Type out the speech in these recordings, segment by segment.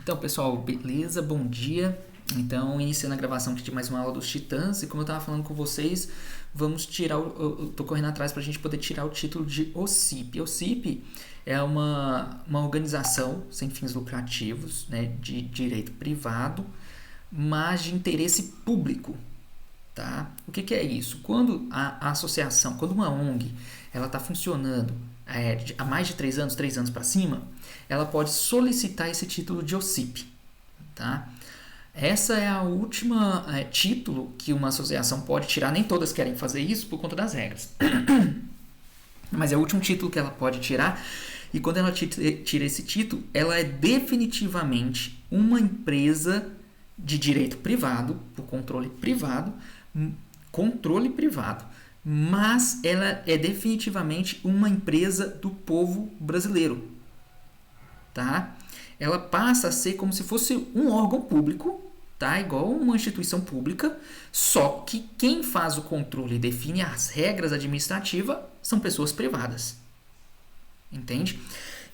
Então, pessoal, beleza? Bom dia. Então, iniciando a gravação aqui de mais uma aula dos Titãs, e como eu estava falando com vocês, vamos tirar eu tô correndo atrás para a gente poder tirar o título de OCIP. OCIP é uma organização sem fins lucrativos, né, de direito privado, mas de interesse público. Tá? O que é isso? Quando a associação, quando uma ONG ela está funcionando há mais de 3 anos para cima, ela pode solicitar esse título de OCIP. Tá? Essa é a última título que uma associação pode tirar. Nem todas querem fazer isso por conta das regras. Mas é o último título que ela pode tirar. E quando ela tira esse título, ela é definitivamente uma empresa de direito privado, por controle privado, mas ela é definitivamente uma empresa do povo brasileiro. Tá? Ela passa a ser como se fosse um órgão público, tá? Igual uma instituição pública, só que quem faz o controle e define as regras administrativas são pessoas privadas. Entende?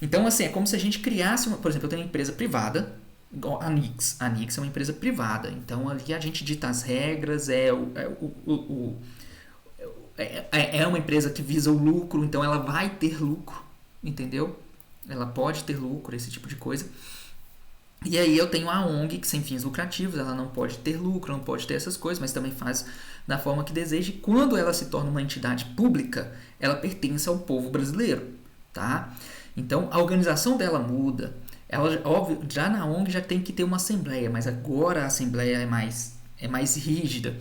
Então, assim, é como se a gente criasse, por exemplo, eu tenho uma empresa privada, igual a Nix. A Nix é uma empresa privada, então ali a gente dita as regras, é uma empresa que visa o lucro, então ela vai ter lucro, entendeu? Ela pode ter lucro, esse tipo de coisa. E aí eu tenho a ONG, que sem fins lucrativos, ela não pode ter lucro, não pode ter essas coisas, mas também faz da forma que deseja. E quando ela se torna uma entidade pública, ela pertence ao povo brasileiro, tá? Então a organização dela muda. Ela, óbvio, já na ONG já tem que ter uma assembleia, mas agora a assembleia é mais rígida.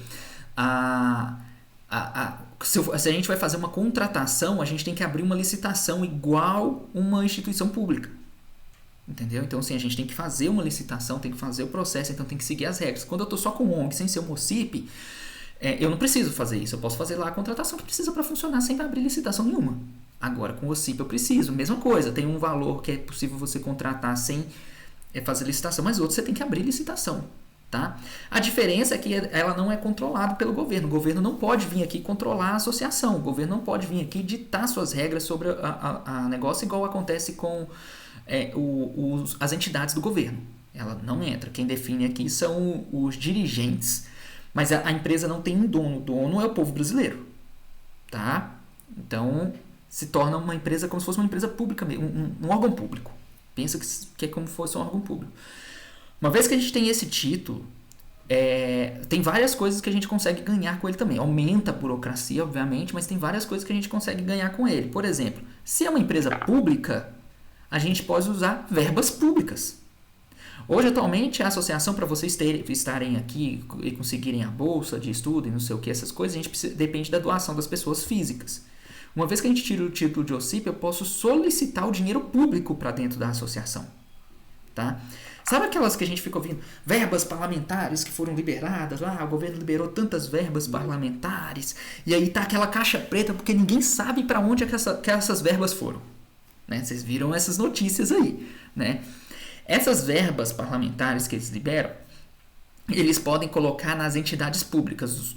Se a gente vai fazer uma contratação, a gente tem que abrir uma licitação igual uma instituição pública. Entendeu? Então, assim, a gente tem que fazer uma licitação, tem que fazer o processo, então tem que seguir as regras. Quando eu estou só com ONG, sem ser um OCIP, eu não preciso fazer isso. Eu posso fazer lá a contratação que precisa para funcionar sem abrir licitação nenhuma. Agora, com o OCIP eu preciso. Mesma coisa, tem um valor que é possível você contratar sem fazer licitação, mas outro você tem que abrir licitação. Tá? A diferença é que ela não é controlada pelo governo. O governo não pode vir aqui controlar a associação. O governo não pode vir aqui ditar suas regras sobre a negócio, igual acontece com as entidades do governo. Ela não entra. Quem define aqui são os dirigentes. Mas a empresa não tem um dono. O dono é o povo brasileiro. Tá? Então, se torna uma empresa como se fosse uma empresa pública, um órgão público. Pensa que é como se fosse um órgão público. Uma vez que a gente tem esse título, tem várias coisas que a gente consegue ganhar com ele também. Aumenta a burocracia, obviamente, mas tem várias coisas que a gente consegue ganhar com ele. Por exemplo, se é uma empresa pública, a gente pode usar verbas públicas. Hoje, atualmente, a associação, para vocês estarem aqui e conseguirem a bolsa de estudo e não sei o que, essas coisas, a gente depende da doação das pessoas físicas. Uma vez que a gente tira o título de OCIP, eu posso solicitar o dinheiro público para dentro da associação. Tá? Sabe aquelas que a gente fica ouvindo? Verbas parlamentares que foram liberadas lá, o governo liberou tantas verbas parlamentares, e aí tá aquela caixa preta porque ninguém sabe para onde que essas verbas foram. Né? Vocês viram essas notícias aí. Né? Essas verbas parlamentares que eles liberam, eles podem colocar nas entidades públicas.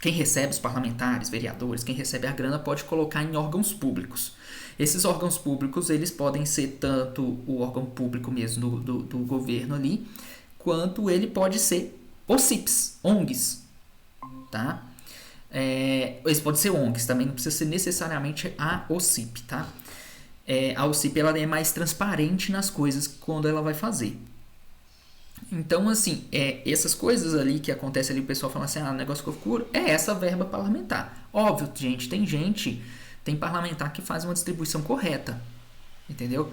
Quem recebe os parlamentares, vereadores, quem recebe a grana pode colocar em órgãos públicos. Esses órgãos públicos, eles podem ser tanto o órgão público mesmo do governo ali, quanto ele pode ser OCIPs, ONGs, tá? Eles podem ser ONGs, também não precisa ser necessariamente a OCIP, tá? A OCIP, ela é mais transparente nas coisas quando ela vai fazer. Então, assim, essas coisas ali que acontecem ali, o pessoal fala assim, negócio que eu curo, é essa verba parlamentar. Óbvio, tem parlamentar que faz uma distribuição correta, entendeu?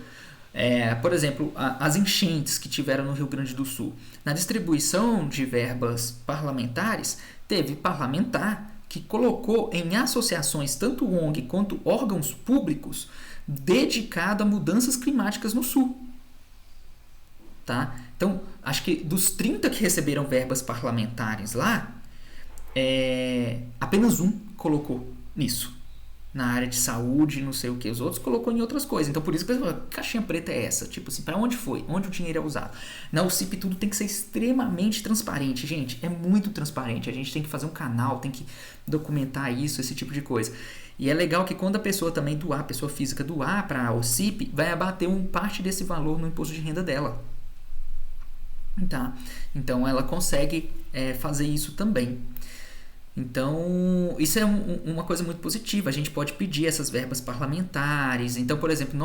Por exemplo, as enchentes que tiveram no Rio Grande do Sul. Na distribuição de verbas parlamentares, teve parlamentar que colocou em associações, tanto ONG quanto órgãos públicos, dedicado a mudanças climáticas no Sul. Tá? Então, acho que dos 30 que receberam verbas parlamentares lá, apenas um colocou nisso. Na área de saúde, não sei o que. Os outros colocou em outras coisas. Então, por isso que a caixinha preta é essa. Tipo assim, para onde foi? Onde o dinheiro é usado? Na OCIP tudo tem que ser extremamente transparente, gente. É muito transparente. A gente tem que fazer um canal, tem que documentar isso, esse tipo de coisa. E é legal que quando a pessoa também doar, a pessoa física doar para a OCIP, vai abater parte desse valor no imposto de renda dela. Tá? Então ela consegue fazer isso também. Então, isso é uma coisa muito positiva. A gente pode pedir essas verbas parlamentares. Então, por exemplo,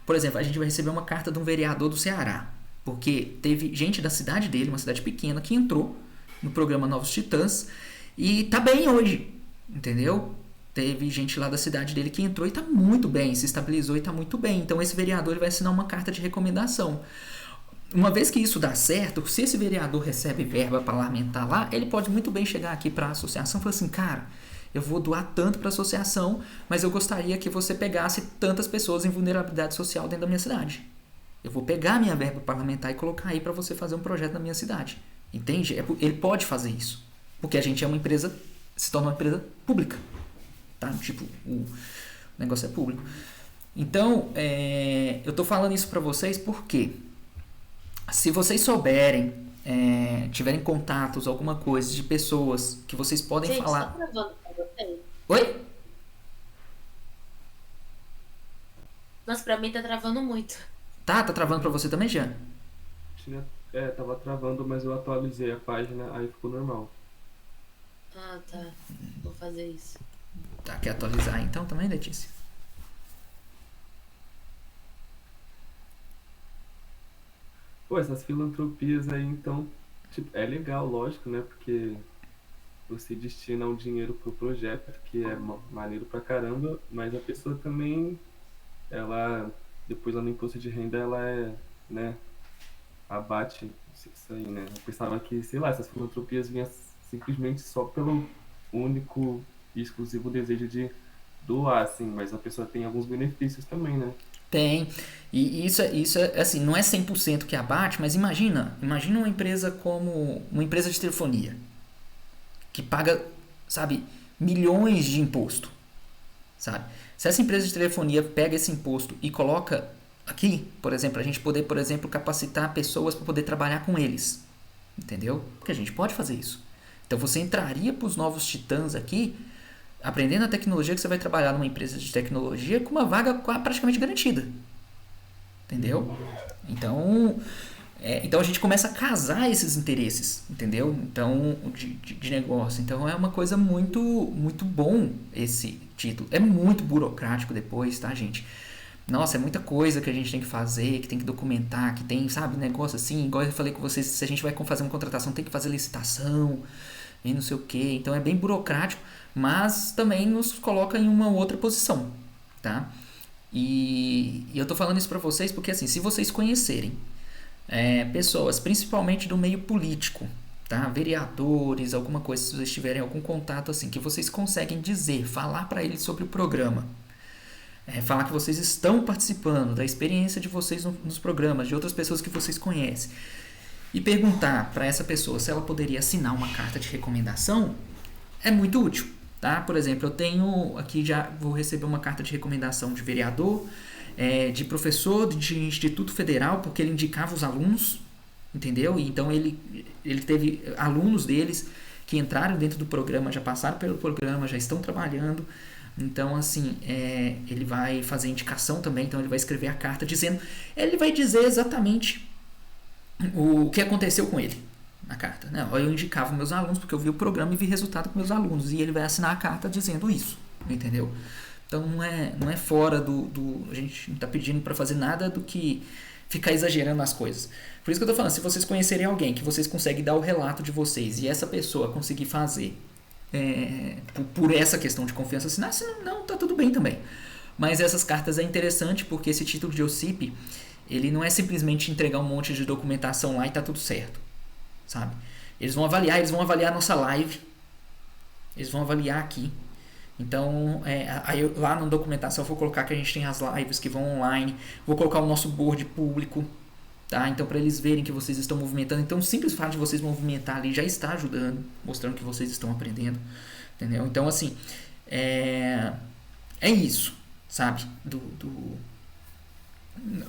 por exemplo, a gente vai receber uma carta de um vereador do Ceará, porque teve gente da cidade dele, uma cidade pequena, que entrou no programa Novos Titãs e tá bem hoje, entendeu? Teve gente lá da cidade dele que entrou e tá muito bem, se estabilizou e tá muito bem. Então, esse vereador ele vai assinar uma carta de recomendação. Uma vez que isso dá certo, se esse vereador recebe verba parlamentar lá, ele pode muito bem chegar aqui para a associação e falar assim, cara, eu vou doar tanto para a associação, mas eu gostaria que você pegasse tantas pessoas em vulnerabilidade social dentro da minha cidade. Eu vou pegar a minha verba parlamentar e colocar aí para você fazer um projeto na minha cidade. Entende? Ele pode fazer isso. Porque a gente é uma empresa, se torna uma empresa pública. Tá? Tipo, o negócio é público. Então, eu tô falando isso para vocês porque se vocês souberem, tiverem contatos, alguma coisa de pessoas que vocês podem Gente, tá falar. gravando pra você? Oi? Nossa, pra mim tá travando muito. Tá travando pra você também, Jean? Tava travando, mas eu atualizei a página, aí ficou normal. Ah, tá. Vou fazer isso. Tá, quer atualizar então também, Letícia? Pô, essas filantropias aí, então, tipo, é legal, lógico, né? Porque você destina um dinheiro pro projeto, que é maneiro pra caramba, mas a pessoa também, ela, depois lá no imposto de renda, né, abate isso aí, né? Eu pensava que, sei lá, essas filantropias vinham simplesmente só pelo único e exclusivo desejo de doar, assim, mas a pessoa tem alguns benefícios também, né? Tem. E isso é assim, não é 100% que abate, mas imagina uma empresa como uma empresa de telefonia, que paga, sabe, milhões de imposto, sabe? Se essa empresa de telefonia pega esse imposto e coloca aqui, por exemplo, a gente poder, por exemplo, capacitar pessoas para poder trabalhar com eles, entendeu? Porque a gente pode fazer isso. Então você entraria para os novos titãs aqui, aprendendo a tecnologia que você vai trabalhar numa empresa de tecnologia com uma vaga praticamente garantida, entendeu? Então a gente começa a casar esses interesses, entendeu? Então, de negócio. Então é uma coisa muito, muito bom esse título. É muito burocrático depois, tá, gente? Nossa, é muita coisa que a gente tem que fazer, que tem que documentar, que tem, sabe, negócio assim, igual eu falei com vocês, se a gente vai fazer uma contratação, tem que fazer licitação e não sei o que. Então é bem burocrático, mas também nos coloca em uma outra posição, tá? E eu tô falando isso pra vocês porque, assim, se vocês conhecerem pessoas, principalmente do meio político, tá? Vereadores, alguma coisa, se vocês tiverem algum contato assim, que vocês conseguem dizer, falar para eles sobre o programa, falar que vocês estão participando da experiência de vocês nos programas, de outras pessoas que vocês conhecem, e perguntar para essa pessoa se ela poderia assinar uma carta de recomendação, é muito útil, tá? Por exemplo, eu tenho aqui, já vou receber uma carta de recomendação de vereador, de professor de Instituto Federal, porque ele indicava os alunos, entendeu? E então ele teve alunos deles que entraram dentro do programa, já passaram pelo programa, já estão trabalhando. Então, assim, ele vai fazer indicação também, então ele vai escrever a carta dizendo, ele vai dizer exatamente o que aconteceu com ele na carta, né? Eu indicava meus alunos porque eu vi o programa e vi resultado com meus alunos, e ele vai assinar a carta dizendo isso, entendeu? Então não é fora a gente não está pedindo para fazer nada do que ficar exagerando as coisas. Por isso que eu tô falando, se vocês conhecerem alguém que vocês conseguem dar o relato de vocês e essa pessoa conseguir fazer por essa questão de confiança assinar, se não, tá tudo bem também. Mas essas cartas é interessante porque esse título de OCP, ele não é simplesmente entregar um monte de documentação lá e tá tudo certo, sabe? Eles vão avaliar a nossa live, eles vão avaliar aqui. Então, aí lá na documentação eu vou colocar que a gente tem as lives que vão online, vou colocar o nosso board público, tá? Então, para eles verem que vocês estão movimentando. Então, o simples fato de vocês movimentar ali já está ajudando, mostrando que vocês estão aprendendo, entendeu? Então, assim, é isso, sabe?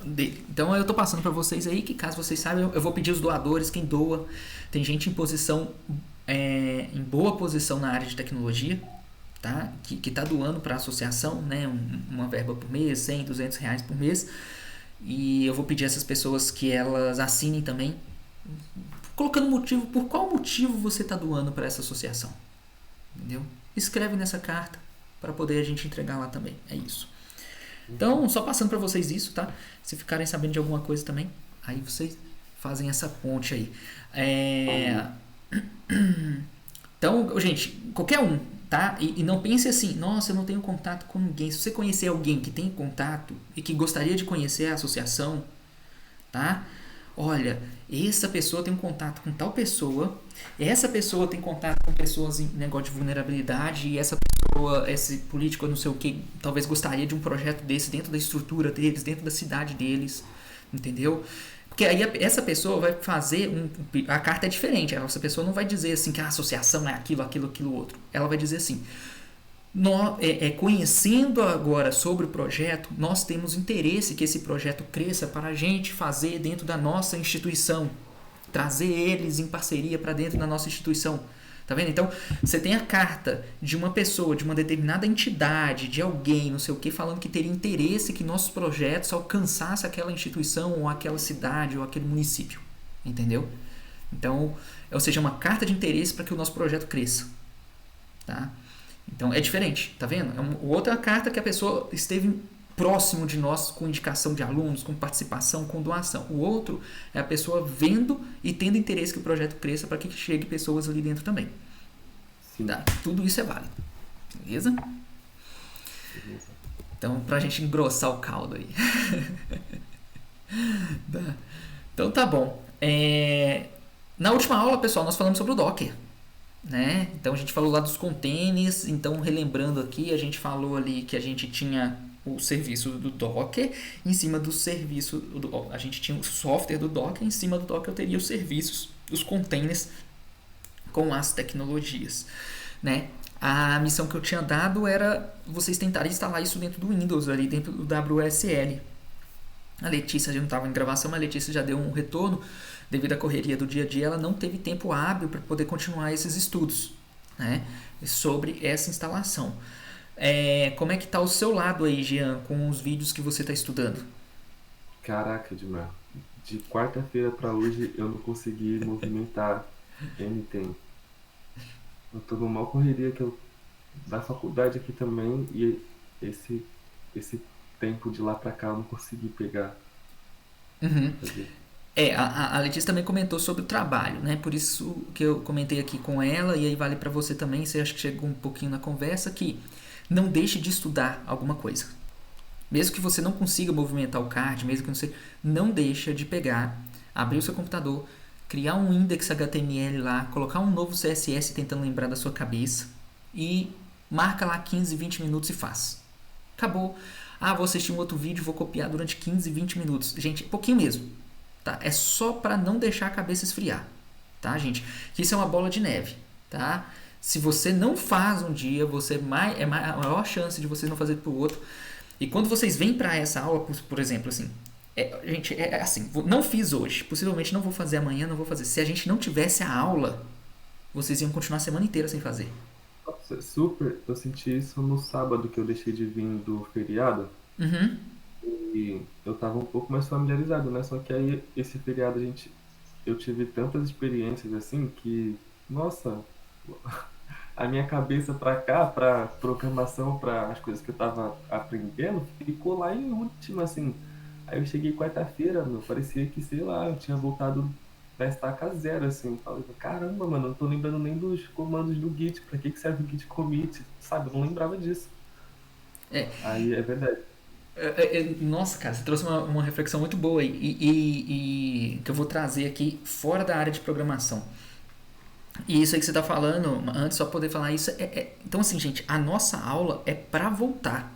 Dele. Então, eu tô passando para vocês aí que, caso vocês saibam, eu vou pedir os doadores, quem doa. Tem gente em posição, em boa posição na área de tecnologia, tá? Que tá doando para a associação, né? Uma verba por mês, 100, 200 reais por mês. E eu vou pedir a essas pessoas que elas assinem também, colocando motivo, por qual motivo você está doando para essa associação. Entendeu? Escreve nessa carta para poder a gente entregar lá também. É isso. Então, só passando para vocês isso, tá? Se ficarem sabendo de alguma coisa também, aí vocês fazem essa ponte aí. Então, gente, qualquer um, tá? E não pense assim, nossa, eu não tenho contato com ninguém. Se você conhecer alguém que tem contato e que gostaria de conhecer a associação, tá? Olha, essa pessoa tem um contato com tal pessoa, essa pessoa tem contato com pessoas em negócio de vulnerabilidade, e essa pessoa, esse político, não sei o que, talvez gostaria de um projeto desse dentro da estrutura deles, dentro da cidade deles, entendeu? Porque aí essa pessoa vai fazer a carta é diferente. Essa pessoa não vai dizer assim que a associação é aquilo, outro. Ela vai dizer assim: conhecendo agora sobre o projeto, nós temos interesse que esse projeto cresça para a gente fazer dentro da nossa instituição, trazer eles em parceria para dentro da nossa instituição. Tá vendo? Então, você tem a carta de uma pessoa, de uma determinada entidade, de alguém, não sei o que, falando que teria interesse que nossos projetos alcançassem aquela instituição, ou aquela cidade, ou aquele município. Entendeu? Então, ou seja, uma carta de interesse para que o nosso projeto cresça. Tá? Então, é diferente, tá vendo? Outra carta que a pessoa esteve próximo de nós com indicação de alunos, com participação, com doação. O outro é a pessoa vendo e tendo interesse que o projeto cresça para que chegue pessoas ali dentro também. Tá? Tudo isso é válido. Beleza? Então, pra gente engrossar o caldo aí. Tá. Então, tá bom. Na última aula, pessoal, nós falamos sobre o Docker. Né? Então, a gente falou lá dos containers. Então, relembrando aqui, a gente falou ali que a gente tinha o serviço do Docker, em cima do serviço a gente tinha o software do Docker, em cima do Docker eu teria os serviços, os containers com as tecnologias, né? A missão que eu tinha dado era vocês tentarem instalar isso dentro do Windows, ali dentro do WSL. A Letícia já não estava em gravação, mas a Letícia já deu um retorno. Devido à correria do dia a dia, ela não teve tempo hábil para poder continuar esses estudos, né, sobre essa instalação. Como é que tá o seu lado aí, Jean, com os vídeos que você está estudando? Caraca, Edmar. De quarta-feira para hoje eu não consegui movimentar anything. Eu tô numa correria da faculdade aqui também, e esse tempo de lá pra cá eu não consegui pegar. Uhum. A Letícia também comentou sobre o trabalho, né? Por isso que eu comentei aqui com ela, e aí vale para você também, você acha que chegou um pouquinho na conversa, que não deixe de estudar alguma coisa. Mesmo que você não consiga movimentar o card, mesmo que não deixa de pegar, abrir o seu computador, criar um index HTML lá, colocar um novo CSS tentando lembrar da sua cabeça e marca lá 15, 20 minutos e faz. Acabou. Vou assistir um outro vídeo, vou copiar durante 15, 20 minutos. Gente, pouquinho mesmo. Tá? É só para não deixar a cabeça esfriar. Tá, gente? Que isso é uma bola de neve. Tá? Se você não faz um dia, a maior chance de você não fazer para o outro. E quando vocês vêm para essa aula, por exemplo, assim, gente, assim, não fiz hoje, possivelmente não vou fazer amanhã, não vou fazer. Se a gente não tivesse a aula, vocês iam continuar a semana inteira sem fazer. Nossa, super, eu senti isso no sábado que eu deixei de vir do feriado. Uhum. E eu tava um pouco mais familiarizado, né? Só que aí, esse feriado, eu tive tantas experiências assim que, nossa, a minha cabeça pra cá, pra programação, pra as coisas que eu tava aprendendo, ficou lá em última, assim. Aí eu cheguei quarta-feira, parecia que, sei lá, eu tinha voltado da estaca zero, assim. Falei, caramba, mano, eu não tô lembrando nem dos comandos do Git, pra que serve o Git commit, sabe? Eu não lembrava disso. Aí é verdade. Nossa, cara, você trouxe uma reflexão muito boa aí, e que eu vou trazer aqui fora da área de programação. E isso aí que você está falando, antes só poder falar isso, então assim, gente, a nossa aula é para voltar,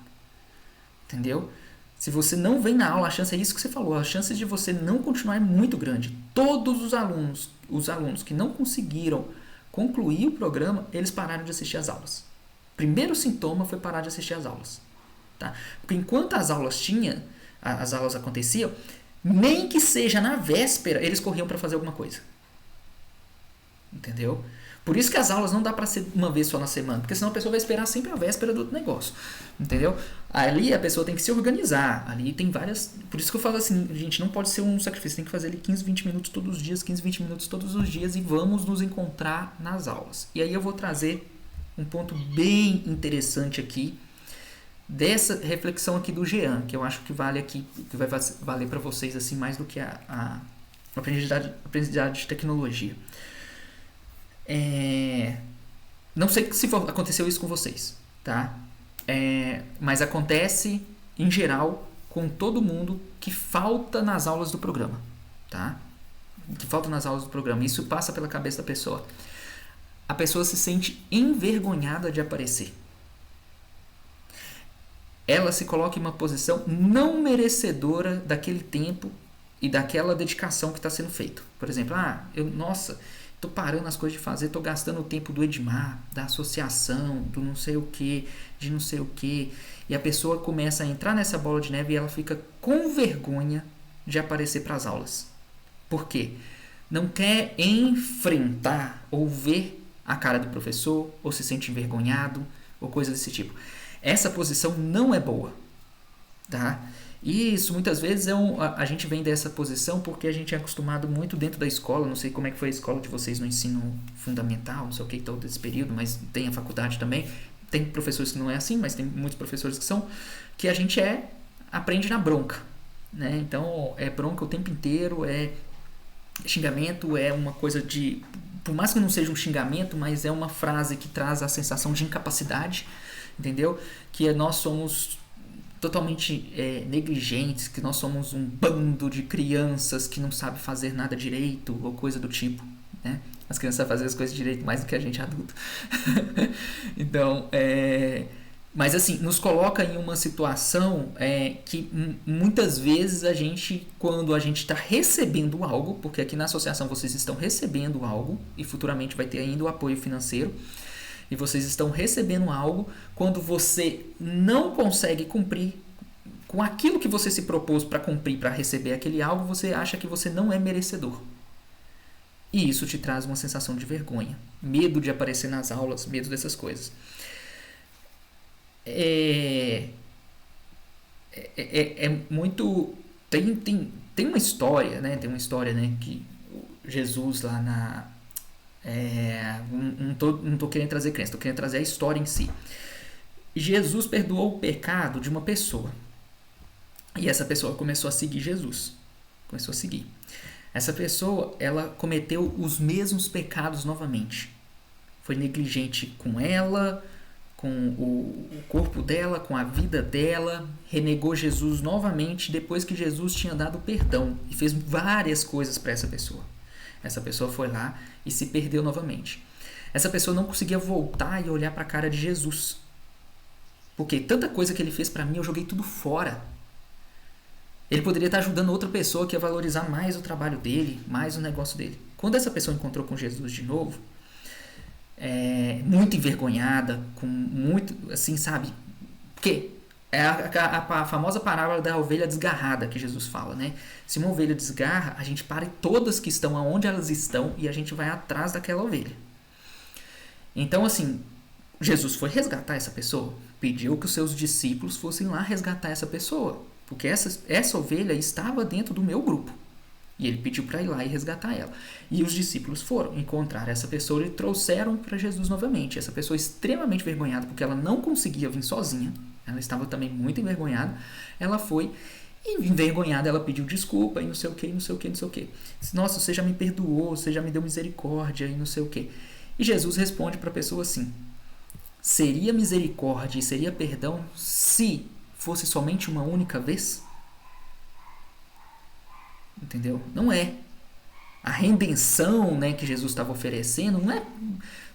entendeu? Se você não vem na aula, a chance é isso que você falou, a chance de você não continuar é muito grande. Todos os alunos que não conseguiram concluir o programa, eles pararam de assistir às aulas. Primeiro sintoma foi parar de assistir às aulas. Tá? Porque enquanto as aulas aconteciam, nem que seja na véspera, eles corriam para fazer alguma coisa. Entendeu? Por isso que as aulas não dá para ser uma vez só na semana, porque senão a pessoa vai esperar sempre a véspera do outro negócio, entendeu? Ali a pessoa tem que se organizar, ali tem várias... Por isso que eu falo assim, a gente não pode ser um sacrifício, tem que fazer ali 15, 20 minutos todos os dias, 15, 20 minutos todos os dias e vamos nos encontrar nas aulas. E aí eu vou trazer um ponto bem interessante aqui, dessa reflexão aqui do Jean, que eu acho que vale aqui, que vai valer para vocês assim mais do que a aprendizagem de tecnologia. Não sei se aconteceu isso com vocês, tá? Mas acontece em geral com todo mundo que falta nas aulas do programa, tá? Que falta nas aulas do programa. Isso passa pela cabeça da pessoa. A pessoa se sente envergonhada de aparecer. Ela se coloca em uma posição não merecedora daquele tempo e daquela dedicação que está sendo feito. Por exemplo, estou parando as coisas de fazer, estou gastando o tempo do Edmar, da associação, do não sei o que, de não sei o que. E a pessoa começa a entrar nessa bola de neve e ela fica com vergonha de aparecer para as aulas. Por quê? Não quer enfrentar ou ver a cara do professor, ou se sente envergonhado, ou coisa desse tipo. Essa posição não é boa, tá? E isso muitas vezes a gente vem dessa posição porque a gente é acostumado muito dentro da escola. Não sei como é que foi a escola de vocês no ensino fundamental, não sei o que, todo esse período, mas tem a faculdade também. Tem professores que não é assim, mas tem muitos professores que são, que a gente aprende na bronca, né? Então é bronca o tempo inteiro, é xingamento, é uma coisa de... Por mais que não seja um xingamento, mas é uma frase que traz a sensação de incapacidade, entendeu? Que nós somos totalmente negligentes, que nós somos um bando de crianças que não sabe fazer nada direito ou coisa do tipo, né? As crianças sabem fazer as coisas direito mais do que a gente adulto. Então, mas assim, nos coloca em uma situação que muitas vezes a gente, quando a gente está recebendo algo, porque aqui na associação vocês estão recebendo algo e futuramente vai ter ainda o apoio financeiro, e vocês estão recebendo algo, quando você não consegue cumprir com aquilo que você se propôs para cumprir, para receber aquele algo, você acha que você não é merecedor. E isso te traz uma sensação de vergonha, medo de aparecer nas aulas, medo dessas coisas. Muito... Tem uma história, né? Tem uma história, né? Que Jesus lá na... não tô querendo trazer crença, tô querendo trazer a história em si. Jesus perdoou o pecado de uma pessoa. E essa pessoa começou a seguir Jesus. Começou a seguir. Essa pessoa, ela cometeu os mesmos pecados novamente. Foi negligente com ela, com o corpo dela, com a vida dela, renegou Jesus novamente depois que Jesus tinha dado perdão e fez várias coisas para essa pessoa. Essa pessoa foi lá e se perdeu novamente. Essa pessoa não conseguia voltar e olhar para a cara de Jesus. Porque tanta coisa que ele fez para mim, eu joguei tudo fora. Ele poderia estar ajudando outra pessoa que ia valorizar mais o trabalho dele, mais o negócio dele. Quando essa pessoa encontrou com Jesus de novo, muito envergonhada, com muito, assim, sabe? Porque é a famosa parábola da ovelha desgarrada que Jesus fala, né? Se uma ovelha desgarra, a gente para todas que estão aonde elas estão e a gente vai atrás daquela ovelha. Então, assim, Jesus foi resgatar essa pessoa, pediu que os seus discípulos fossem lá resgatar essa pessoa, porque essa ovelha estava dentro do meu grupo. E ele pediu para ir lá e resgatar ela. E os discípulos foram encontrar essa pessoa e trouxeram para Jesus novamente. Essa pessoa extremamente envergonhada, porque ela não conseguia vir sozinha. Ela estava também muito envergonhada. Ela foi, e envergonhada ela pediu desculpa e não sei o que, não sei o que, não sei o que. Nossa, você já me perdoou, você já me deu misericórdia e não sei o que. E Jesus responde para a pessoa assim: seria misericórdia e seria perdão se fosse somente uma única vez? Entendeu? Não é. A redenção, né, que Jesus estava oferecendo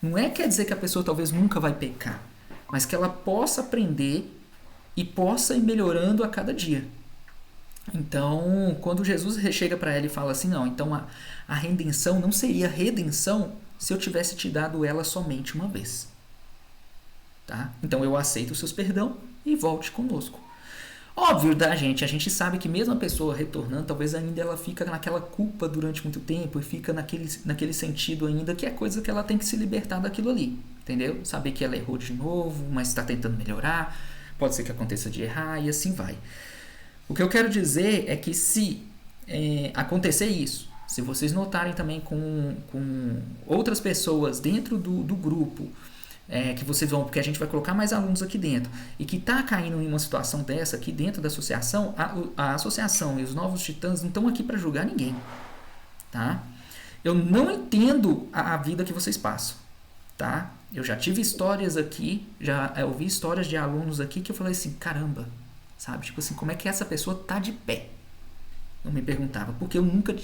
não é quer dizer que a pessoa talvez nunca vai pecar, mas que ela possa aprender e possa ir melhorando a cada dia. Então, quando Jesus chega para ela e fala assim, não, então a redenção não seria redenção se eu tivesse te dado ela somente uma vez. Tá? Então eu aceito os seus perdão e volte conosco. Óbvio da gente, a gente sabe que mesmo a pessoa retornando, talvez ainda ela fica naquela culpa durante muito tempo e fica naquele sentido ainda que é coisa que ela tem que se libertar daquilo ali, entendeu? Saber que ela errou de novo, mas está tentando melhorar, pode ser que aconteça de errar e assim vai. O que eu quero dizer é que se acontecer isso, se vocês notarem também com outras pessoas dentro do grupo, que vocês vão, porque a gente vai colocar mais alunos aqui dentro, e que está caindo em uma situação dessa aqui dentro da associação, a associação e os novos titãs não estão aqui para julgar ninguém, tá? Eu não entendo a vida que vocês passam, tá? Eu já tive histórias aqui, já ouvi histórias de alunos aqui que eu falei assim, caramba, sabe? Tipo assim, como é que essa pessoa tá de pé? Eu me perguntava, porque eu nunca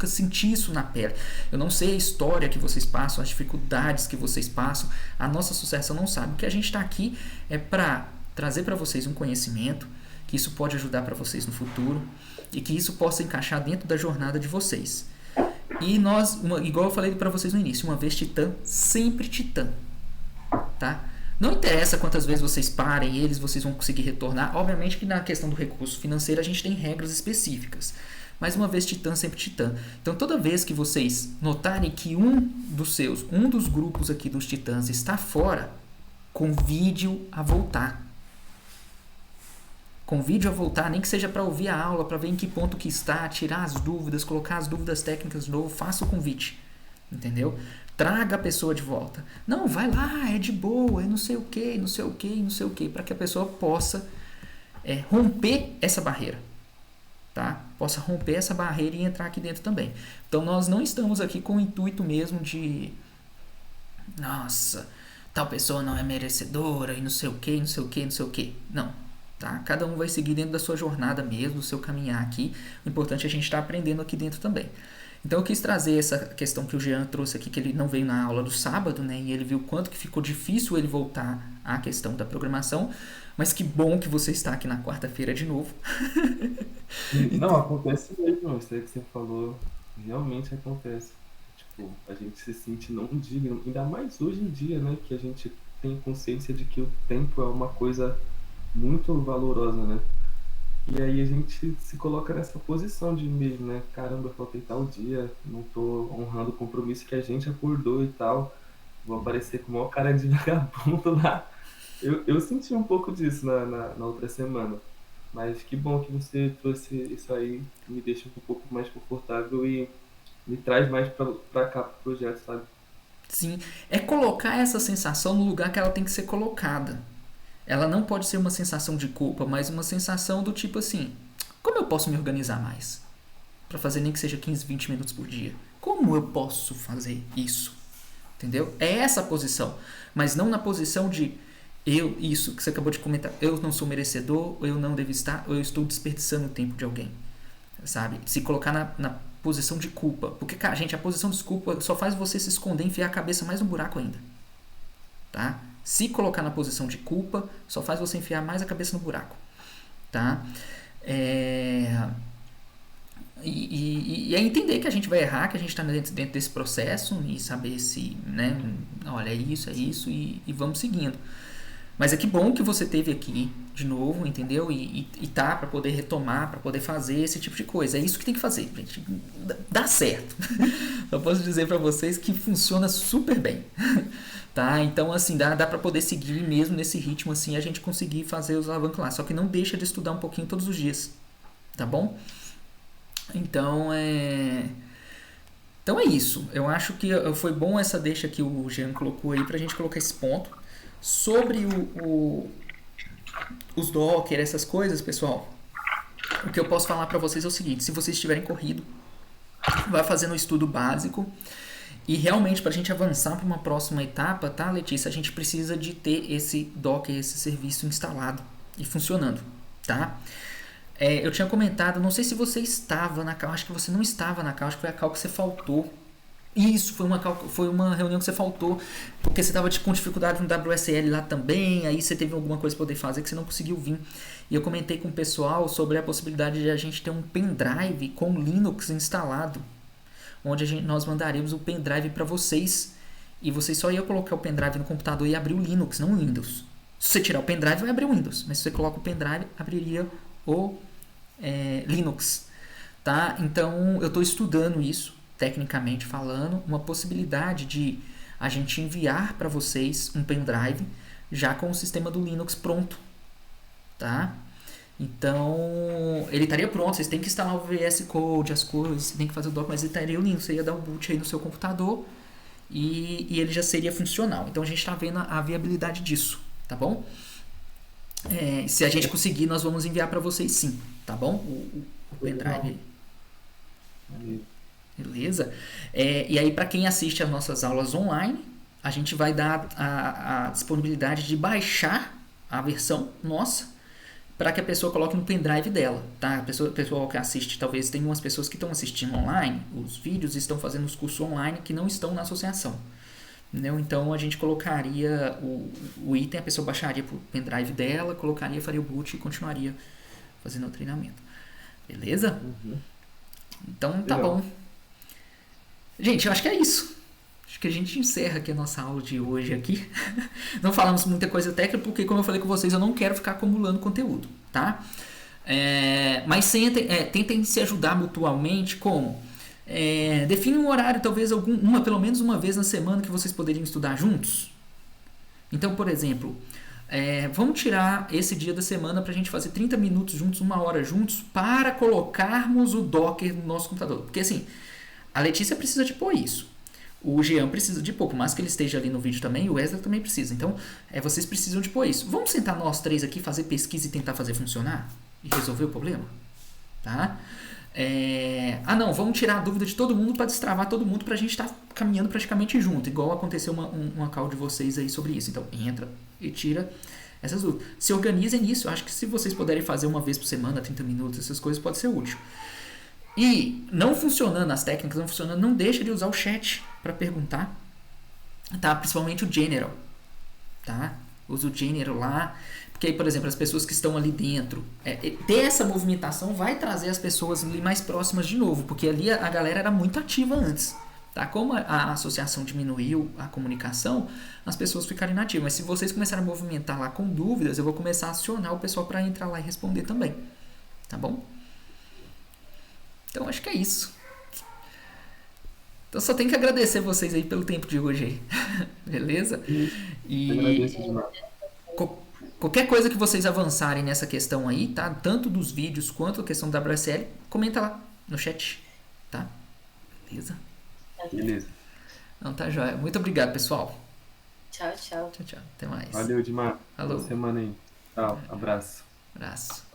senti isso na pele. Eu não sei a história que vocês passam, as dificuldades que vocês passam. A nossa associação não sabe. O que a gente está aqui é para trazer para vocês um conhecimento, que isso pode ajudar para vocês no futuro e que isso possa encaixar dentro da jornada de vocês. E nós, igual eu falei para vocês no início, uma vez titã, sempre titã, tá? Não interessa quantas vezes vocês parem eles, vocês vão conseguir retornar. Obviamente que na questão do recurso financeiro a gente tem regras específicas. Mas uma vez titã, sempre titã. Então toda vez que vocês notarem que um dos grupos aqui dos titãs está fora, convide-o a voltar. Convide-o a voltar, nem que seja para ouvir a aula, para ver em que ponto que está, tirar as dúvidas, colocar as dúvidas técnicas de novo, faça o convite. Entendeu? Traga a pessoa de volta. Não, vai lá, é de boa, é não sei o que, não sei o que, não sei o que, para que a pessoa possa romper essa barreira. Tá? Possa romper essa barreira e entrar aqui dentro também. Então nós não estamos aqui com o intuito mesmo de nossa, tal pessoa não é merecedora e não sei o que, não sei o que, não sei o que. Não. Tá? Cada um vai seguir dentro da sua jornada mesmo, do seu caminhar aqui. O importante é a gente estar aprendendo aqui dentro também. Então eu quis trazer essa questão que o Jean trouxe aqui, que ele não veio na aula do sábado, né? E ele viu quanto que ficou difícil ele voltar à questão da programação. Mas que bom que você está aqui na quarta-feira de novo. Não, acontece mesmo, isso aí que você falou, realmente acontece. Tipo, a gente se sente não digno, ainda mais hoje em dia, né? Que a gente tem consciência de que o tempo é uma coisa muito valorosa, né? E aí a gente se coloca nessa posição de mesmo, né? Caramba, eu faltei tal dia, não tô honrando o compromisso que a gente acordou e tal. Vou aparecer com o maior cara de vagabundo lá. Eu senti um pouco disso na outra semana. Mas que bom que você trouxe isso aí, me deixa um pouco mais confortável e me traz mais pra cá pro projeto, sabe? Sim, é colocar essa sensação no lugar que ela tem que ser colocada. Ela não pode ser uma sensação de culpa, mas uma sensação do tipo assim, como eu posso me organizar mais? Para fazer nem que seja 15, 20 minutos por dia. Como eu posso fazer isso? Entendeu? É essa a posição. Mas não na posição de isso que você acabou de comentar, eu não sou merecedor, ou eu não devo estar, ou eu estou desperdiçando o tempo de alguém. Sabe? Se colocar na posição de culpa. Porque, cara, gente, a posição de culpa só faz você se esconder e enfiar a cabeça mais no buraco ainda. Tá? Se colocar na posição de culpa, só faz você enfiar mais a cabeça no buraco. Tá? E é entender que a gente vai errar, que a gente está dentro desse processo e saber se, né, olha, é isso e vamos seguindo. Mas é que bom que você teve aqui de novo, entendeu? E tá para poder retomar, para poder fazer esse tipo de coisa. É isso que tem que fazer, gente. Dá certo. Eu posso dizer para vocês que funciona super bem. Tá? Então, assim, dá para poder seguir mesmo nesse ritmo, assim, a gente conseguir fazer os alavancos lá. Só que não deixa de estudar um pouquinho todos os dias. Tá bom? Então, Então é isso. Eu acho que foi bom essa deixa que o Jean colocou aí pra gente colocar esse ponto. Sobre os Docker, essas coisas, pessoal, o que eu posso falar para vocês é o seguinte: se vocês estiverem corrido, vai fazendo o estudo básico e realmente para a gente avançar para uma próxima etapa, tá, Letícia? A gente precisa de ter esse Docker, esse serviço instalado e funcionando, tá? Eu tinha comentado, não sei se você estava na cal, acho que você não estava na cal, acho que foi a cal que você faltou. Isso, foi uma reunião que você faltou, porque você estava com dificuldade no WSL lá também, aí você teve alguma coisa para poder fazer que você não conseguiu vir. E eu comentei com o pessoal sobre a possibilidade de a gente ter um pendrive com Linux instalado, onde nós mandaremos o pendrive para vocês, e vocês só iam colocar o pendrive no computador e abrir o Linux, não o Windows. Se você tirar o pendrive, vai abrir o Windows, mas se você coloca o pendrive, abriria o Linux, tá? Então eu estou estudando isso, tecnicamente falando, uma possibilidade de a gente enviar para vocês um pendrive já com o sistema do Linux pronto, tá? Então ele estaria pronto, vocês têm que instalar o VS Code, as coisas, você tem que fazer o doc, mas ele estaria o Linux, você ia dar o boot aí no seu computador e ele já seria funcional. Então a gente está vendo a viabilidade disso, tá bom? Se a gente conseguir, nós vamos enviar para vocês sim, tá bom? O pendrive. Beleza? E aí, para quem assiste às nossas aulas online, a gente vai dar a disponibilidade de baixar a versão nossa para que a pessoa coloque no pendrive dela, tá? A pessoa que assiste, talvez tem umas pessoas que estão assistindo online, os vídeos estão fazendo os cursos online que não estão na associação. Entendeu? Então a gente colocaria o item, a pessoa baixaria pro pendrive dela, colocaria, faria o boot e continuaria fazendo o treinamento. Beleza? Então tá Legal. bom. Gente, eu acho que é isso. Acho que a gente encerra aqui a nossa aula de hoje aqui. Não falamos muita coisa técnica, porque como eu falei com vocês, eu não quero ficar acumulando conteúdo, tá? Mas tentem se ajudar mutuamente como? Define um horário, talvez pelo menos uma vez na semana que vocês poderiam estudar juntos. Então, por exemplo, vamos tirar esse dia da semana para a gente fazer 30 minutos juntos, 1 hora juntos, para colocarmos o Docker no nosso computador. Porque assim, a Letícia precisa de pôr isso. O Jean precisa de pôr, por mais que ele esteja ali no vídeo também, o Wesley também precisa. Então, vocês precisam de pôr isso. Vamos sentar nós três aqui, fazer pesquisa e tentar fazer funcionar? E resolver o problema? Tá? Não, vamos tirar a dúvida de todo mundo para destravar todo mundo para a gente estar caminhando praticamente junto, igual aconteceu uma call de vocês aí sobre isso. Então entra e tira essas dúvidas. Se organizem nisso, eu acho que se vocês puderem fazer uma vez por semana, 30 minutos, essas coisas, pode ser útil. E não funcionando as técnicas, não funcionando, não deixa de usar o chat para perguntar, tá? Principalmente o general, tá? Usa o general lá. Porque aí, por exemplo, as pessoas que estão ali dentro, ter essa movimentação vai trazer as pessoas ali mais próximas de novo, porque ali a galera era muito ativa antes, tá? Como a associação diminuiu a comunicação, as pessoas ficaram inativas. Mas se vocês começarem a movimentar lá com dúvidas, eu vou começar a acionar o pessoal para entrar lá e responder também, tá bom? Então acho que é isso. Então só tenho que agradecer vocês aí pelo tempo de hoje aí. Beleza? E Agradeço demais. qualquer coisa que vocês avançarem nessa questão aí, tá? Tanto dos vídeos quanto a questão da WSL, comenta lá no chat, tá? Beleza? Beleza. Então tá joia. Muito obrigado, pessoal. Tchau, tchau. Tchau, tchau. Até mais. Valeu demais. Falou. Boa semana aí. Tchau. Abraço. Abraço.